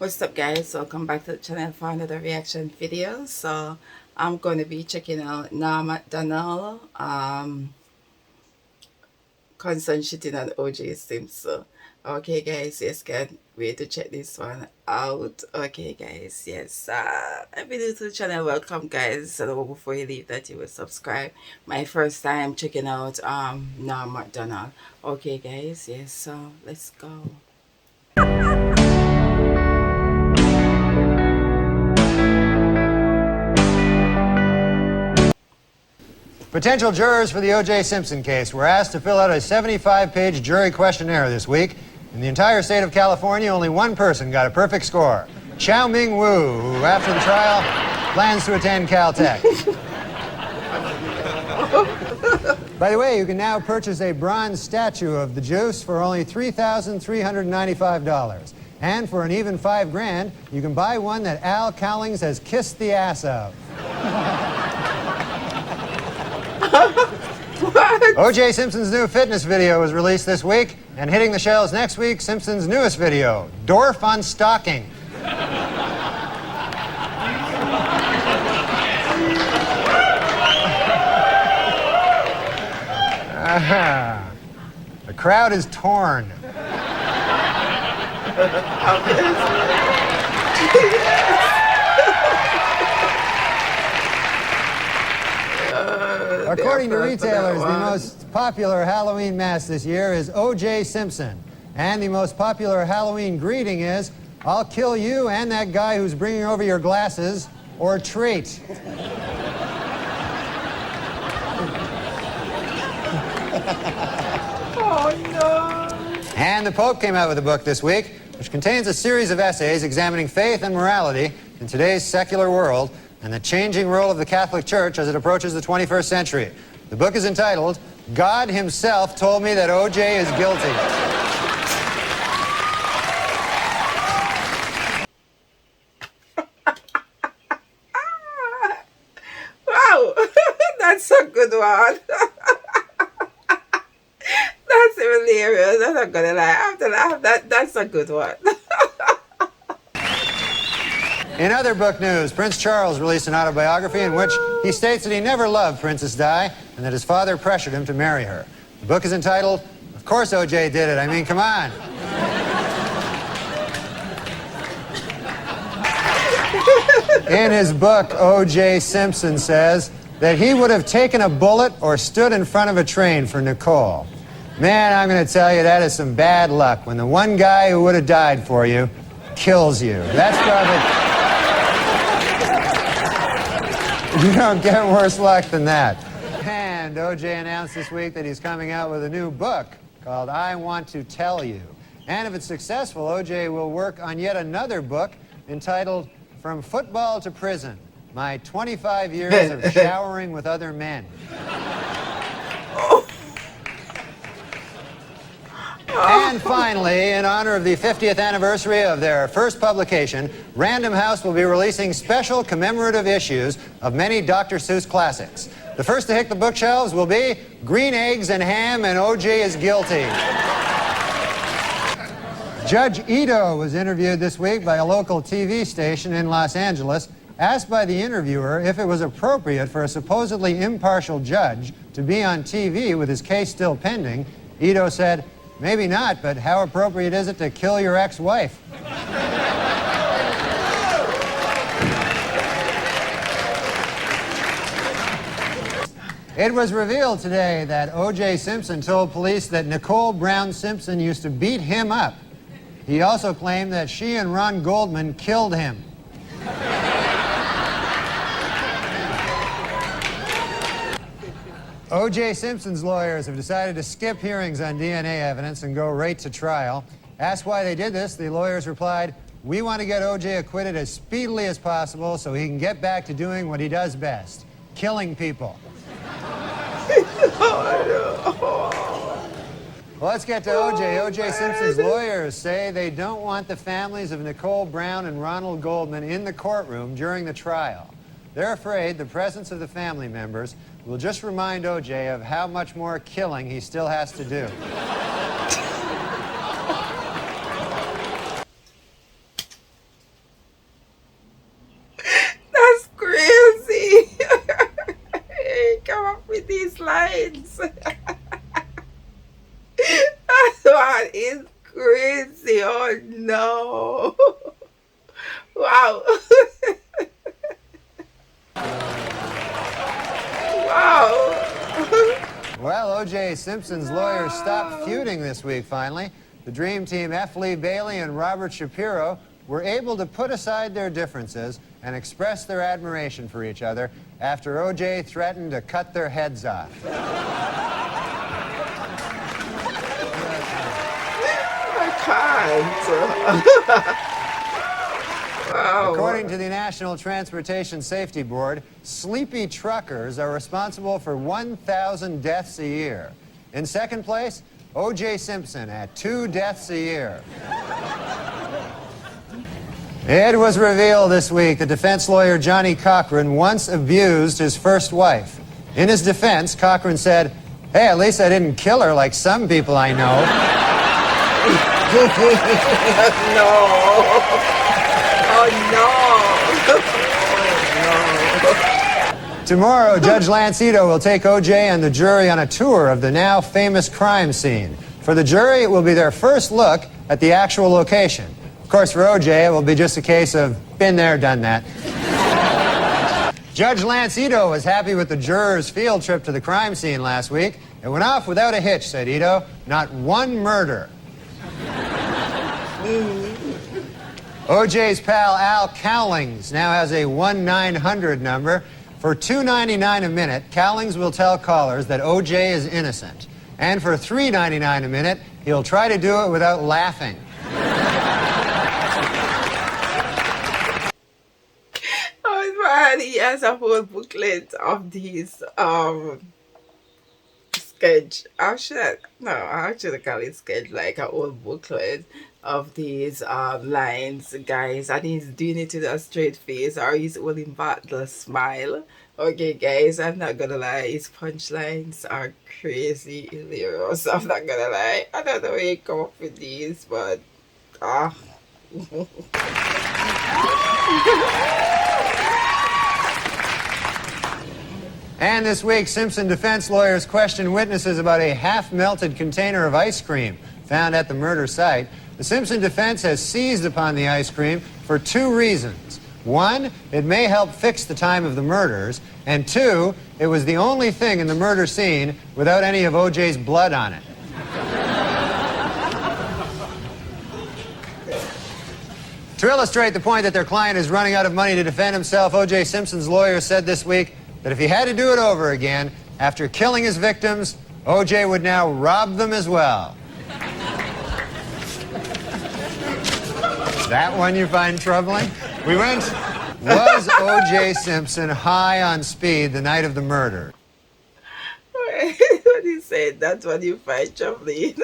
What's up, guys? Welcome back to the channel for another reaction video. So I'm going to be checking out Norm MacDonald concern shitting on OJ Simpson. Okay, guys, yes, can't wait to check this one out. Okay, guys, yes, if you're new to the channel, welcome, guys. So before you leave that, you will subscribe. My first time checking out Norm MacDonald. Okay, guys, yes, so let's go. Potential jurors for the OJ Simpson case were asked to fill out a 75-page jury questionnaire this week. In the entire state of California, only one person got a perfect score. Chow Ming Wu, who after the trial plans to attend Caltech. By the way, you can now purchase a bronze statue of the Juice for only $3,395. And for an even $5,000, you can buy one that Al Cowlings has kissed the ass of. OJ Simpson's new fitness video was released this week, and hitting the shelves next week, Simpson's newest video, Dorf on Stalking. The crowd is torn. According to retailers, the most popular Halloween mask this year is OJ Simpson. And the most popular Halloween greeting is, "I'll kill you and that guy who's bringing over your glasses," or treat. Oh, no. And the Pope came out with a book this week, which contains a series of essays examining faith and morality in today's secular world and the changing role of the Catholic Church as it approaches the 21st century. The book is entitled, "God Himself Told Me That OJ Is Guilty." Wow, that's a good one. That's hilarious. I'm not gonna lie. I have to laugh. That's a good one. In other book news, Prince Charles released an autobiography in which he states that he never loved Princess Di and that his father pressured him to marry her. The book is entitled, "Of Course OJ Did It. I mean, come on." In his book, OJ Simpson says that he would have taken a bullet or stood in front of a train for Nicole. Man, I'm going to tell you, that is some bad luck when the one guy who would have died for you kills you. That's probably... You don't get worse luck than that. And OJ announced this week that he's coming out with a new book called I Want to Tell You. And if it's successful, OJ will work on yet another book entitled From Football to Prison, My 25 Years of Showering with Other Men. And finally, in honor of the 50th anniversary of their first publication, Random House will be releasing special commemorative issues of many Dr. Seuss classics. The first to hit the bookshelves will be Green Eggs and Ham and OJ is Guilty. Judge Ito was interviewed this week by a local TV station in Los Angeles. Asked by the interviewer if it was appropriate for a supposedly impartial judge to be on TV with his case still pending, Ito said, "Maybe not, but how appropriate is it to kill your ex-wife?" It was revealed today that OJ Simpson told police that Nicole Brown Simpson used to beat him up. He also claimed that she and Ron Goldman killed him. OJ Simpson's lawyers have decided to skip hearings on DNA evidence and go right to trial. Asked why they did this, the lawyers replied, "We want to get OJ acquitted as speedily as possible so he can get back to doing what he does best, killing people." Well, let's get to OJ. OJ Simpson's lawyers say they don't want the families of Nicole Brown and Ronald Goldman in the courtroom during the trial. They're afraid the presence of the family members will just remind OJ of how much more killing he still has to do. no. Wow. Wow. Well, O.J. Simpson's lawyers stopped feuding this week, finally. The Dream Team, F. Lee Bailey and Robert Shapiro, were able to put aside their differences and express their admiration for each other after O.J. threatened to cut their heads off. I can't. Wow. According to the National Transportation Safety Board, sleepy truckers are responsible for 1,000 deaths a year. In second place, O.J. Simpson at 2 deaths a year. It was revealed this week that defense lawyer Johnny Cochran once abused his first wife. In his defense, Cochran said, "Hey, at least I didn't kill her like some people I know." No. Oh, no. Tomorrow, Judge Lancito will take O.J. and the jury on a tour of the now famous crime scene. For the jury, it will be their first look at the actual location. Of course, for O.J., it will be just a case of been there, done that. Judge Lancito was happy with the jurors' field trip to the crime scene last week. It went off without a hitch, said Ito. Not one murder. O.J.'s pal Al Cowlings now has a 1-900 number. For $2.99 a minute, Cowlings will tell callers that O.J. is innocent. And for $3.99 a minute, he'll try to do it without laughing. Oh man, he has a whole booklet of these sketch. I should call it sketch, like a whole booklet of these lines, guys, and he's doing it with a straight face, or he's holding back the smile. Okay, guys, I'm not gonna lie, his punchlines are crazy hilarious. I'm not gonna lie. I don't know where he come up with these, but And this week, Simpson defense lawyers questioned witnesses about a half-melted container of ice cream found at the murder site. The Simpson defense has seized upon the ice cream for 2 reasons. 1, it may help fix the time of the murders, and 2, it was the only thing in the murder scene without any of O.J.'s blood on it. To illustrate the point that their client is running out of money to defend himself, O.J. Simpson's lawyer said this week that if he had to do it over again, after killing his victims, O.J. would now rob them as well. That one you find troubling? We went. Was O.J. Simpson high on speed the night of the murder? What he said, that's what you find troubling.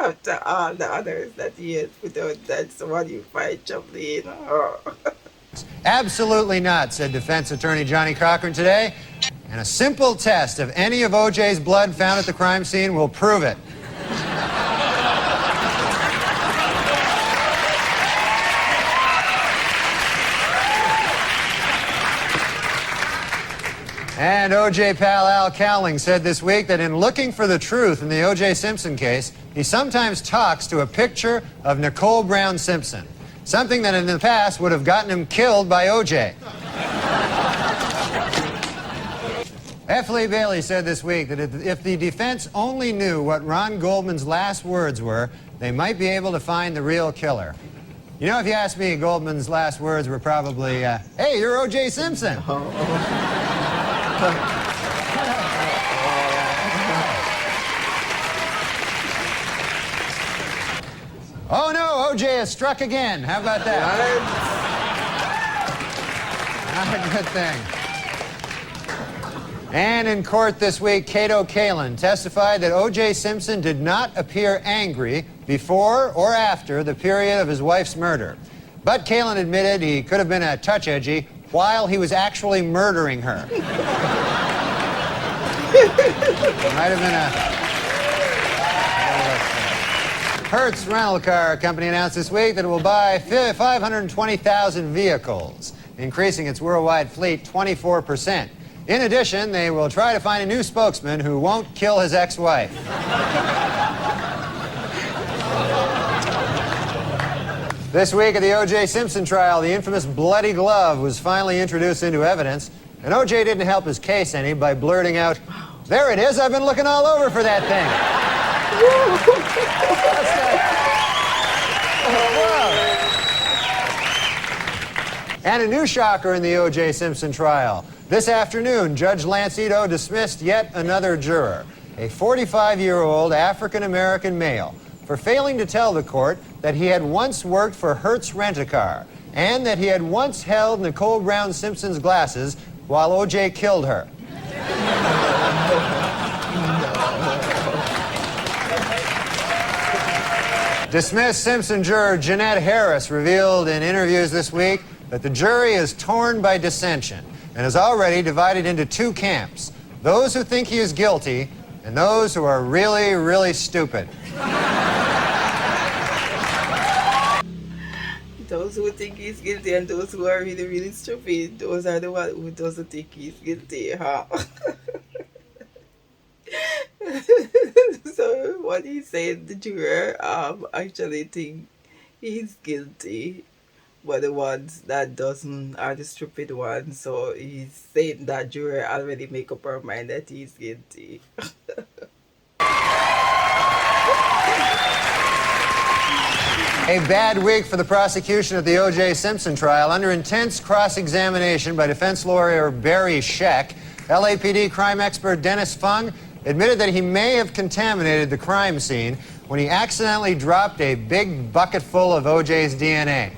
After all the others that he has put out, that's what you find troubling. Oh. Absolutely not, said defense attorney Johnny Cochran today. And a simple test of any of O.J.'s blood found at the crime scene will prove it. And O.J. pal Al Cowling said this week that in looking for the truth in the O.J. Simpson case, he sometimes talks to a picture of Nicole Brown Simpson, something that in the past would have gotten him killed by O.J. F. Lee Bailey said this week that if the defense only knew what Ron Goldman's last words were, they might be able to find the real killer. You know, if you ask me, Goldman's last words were probably, hey, you're O.J. Simpson. Oh no, O.J. has struck again. How about that? Not a good thing. And in court this week, Cato Kalin testified that O.J. Simpson did not appear angry before or after the period of his wife's murder. But Kalin admitted he could have been a touch edgy while he was actually murdering her. Might have been a... Hertz Rental Car Company announced this week that it will buy 520,000 vehicles, increasing its worldwide fleet 24%. In addition, they will try to find a new spokesman who won't kill his ex-wife. This week at the OJ Simpson trial, the infamous bloody glove was finally introduced into evidence, and OJ didn't help his case any by blurting out, "There it is, I've been looking all over for that thing." And a new shocker in the OJ Simpson trial. This afternoon, Judge Lancido dismissed yet another juror, a 45-year-old African-American male, for failing to tell the court that he had once worked for Hertz Rent-A-Car and that he had once held Nicole Brown Simpson's glasses while OJ killed her. Dismissed Simpson juror Jeanette Harris revealed in interviews this week that the jury is torn by dissension and is already divided into two camps, those who think he is guilty and those who are really, really stupid. Those who think he's guilty and those who are really, really stupid, those are the ones who doesn't think he's guilty, huh? So what he said, the juror actually think he's guilty, but the ones that doesn't are the stupid ones. So he's saying that juror already make up her mind that he's guilty. A bad week for the prosecution at the O.J. Simpson trial. Under intense cross-examination by defense lawyer Barry Scheck, LAPD crime expert Dennis Fung admitted that he may have contaminated the crime scene when he accidentally dropped a big bucket full of O.J.'s DNA.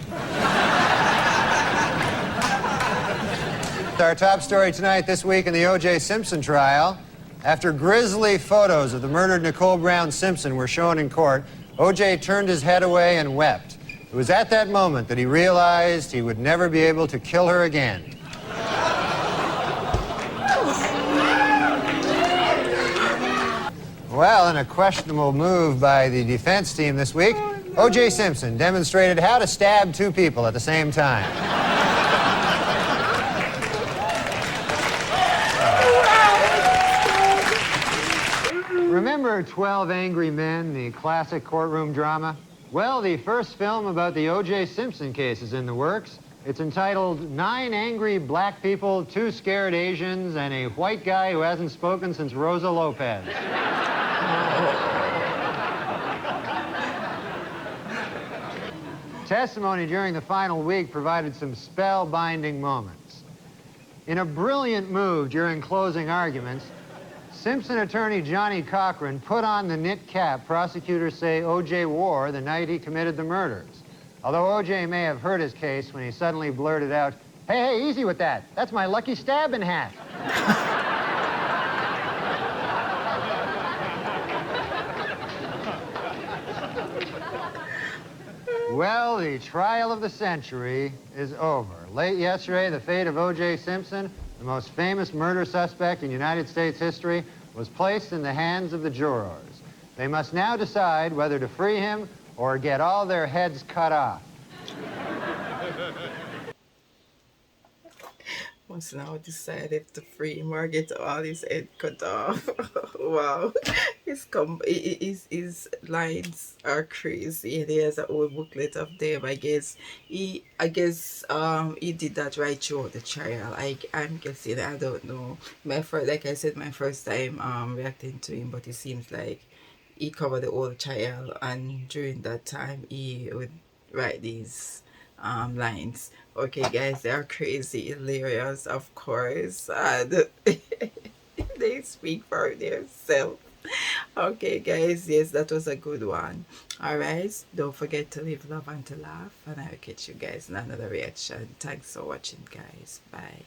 Our top story tonight this week in the O.J. Simpson trial. After grisly photos of the murdered Nicole Brown Simpson were shown in court, O.J. turned his head away and wept. It was at that moment that he realized he would never be able to kill her again. Well, in a questionable move by the defense team this week, O.J. Simpson demonstrated how to stab two people at the same time. Remember 12 Angry Men, the classic courtroom drama? Well, the first film about the O.J. Simpson case is in the works. It's entitled 9 Angry Black People, 2 Scared Asians, and a White Guy Who Hasn't Spoken Since Rosa Lopez. Testimony during the final week provided some spellbinding moments. In a brilliant move during closing arguments, Simpson attorney Johnny Cochran put on the knit cap prosecutors say O.J. wore the night he committed the murders. Although O.J. may have hurt his case when he suddenly blurted out, hey, easy with that. That's my lucky stabbing hat. Well, the trial of the century is over. Late yesterday, the fate of O.J. Simpson, the most famous murder suspect in United States history, was placed in the hands of the jurors. They must now decide whether to free him or get all their heads cut off. Must now decide if to free him or get all his head cut off. Wow. His lines are crazy. There's a whole booklet of them. I guess he did that right throughout the trial. I'm guessing, I don't know. Like I said, my first time reacting to him, but it seems like he covered the whole trial, and during that time he would write these lines. Okay guys, they are crazy, hilarious, of course, and they speak for themselves. Okay guys, yes, that was a good one. Alright, don't forget to leave love and to laugh, and I'll catch you guys in another reaction. Thanks for watching guys. Bye.